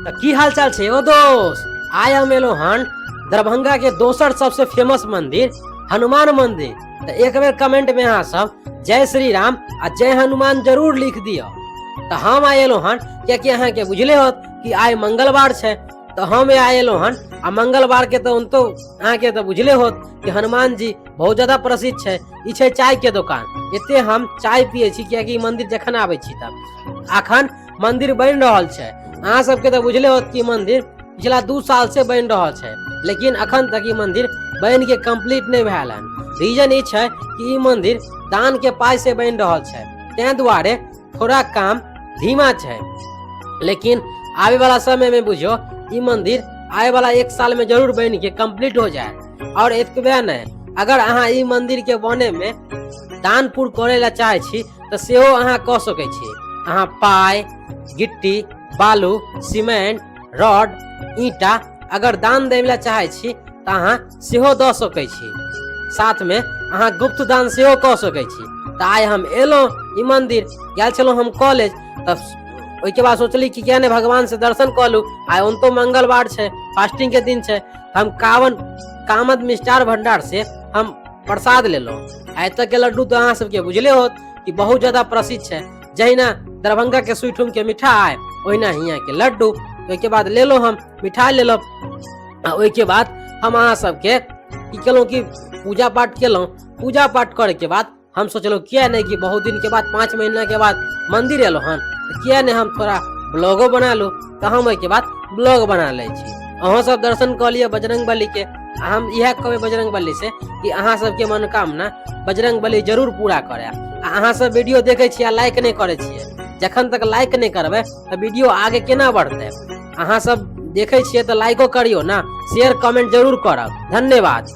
तो की हाल चाल छे ओ दोस्त। आय हम एलो हन दरभंगा के दोसर सबसे फेमस मंदिर हनुमान मंदिर। तो एक बेर कमेंट में यहाँ सब जय श्री राम आ जय हनुमान जरूर लिख दियो। तो हम आएलो हन क्या अहाँ के बुझले होत कि आय मंगलवार छे। तो हम आएलो हन आ मंगलवार के तो अहाँ के तो बुझले होत कि हनुमान जी बहुत ज्यादा प्रसिद्ध छे। ई छे चाय के दुकान। एते हम चाय पिए छी कियाकि मंदिर जखन आवे छी तब अखन मंदिर बन रहल छे। अहाँ सबके तो बुझले होत कि मंदिर पिछला 2 साल से बन रहल छे, लेकिन अखन तक ई मंदिर बन के कंप्लीट नहीं भेल हन। रीजन ई छे कि ई मंदिर दान के पाई से बन रहल छे, ते दुआरे थोड़ा काम धीमा छे। लेकिन आवे वाला समय में बुझो ई मंदिर आए वाला 1 साल में जरूर बन के कंप्लीट हो जाए। और एतबे नहीं, अगर अहाँ ई मंदिर के बने में दान पुर करे ला चाहे छी तो सेहो अहाँ कह सके छी। अहाँ पाई, गिट्टी, बालू, सीमेंट, रॉड, ईटा अगर दान देला चाहे छी तो अहाँ सेहो द सके छी। साथ में अहाँ गुप्त दान सेहो कह सके छी। तो आय हम एलो ई मंदिर, गेल छलो हम कॉलेज। तब ओई के बाद सोचली कि क्या ने भगवान से दर्शन कर लू। आय उन तो मंगलवार छे, फास्टिंग के दिन छे। हम कामद मिष्टार भंडार से हम प्रसाद ले लो। आय तक के लड्डू तो अहाँ सबके बुझले होत कि बहुत ज्यादा प्रसिद्ध छे। जहिना दरभंगा के स्वीट के मिठाई ओहिना हियां के लड्डू। तो के बाद ले लो हम मिठाई ले लो। ओई के बाद हम अहाँ सबके की केलो कि पूजा पाठ केलो। पूजा पाठ करे के बाद हम सोचलो क्या नहीं कि बहुत दिन के बाद 5 महीना के बाद मंदिर एलो हन, क्या नहीं हम थोड़ा ब्लॉगो बना लो। तो हम ओई के बाद ब्लॉग बना ले छी। अहाँ सब दर्शन कर लिए बजरंग बली के। हम यह कहबे बजरंग बली से कि अहाँ सबके मनोकामना बजरंग बली जरूर पूरा करे। अहाँ सब वीडियो देखे छियै, लाइक नहीं करे छियै। जखन तक लाइक नहीं करबे तो वीडियो आगे केना बढ़ते। अहाँ सब देखे छियै तो लाइको करियो ना, शेयर कमेंट जरूर करब। धन्यवाद।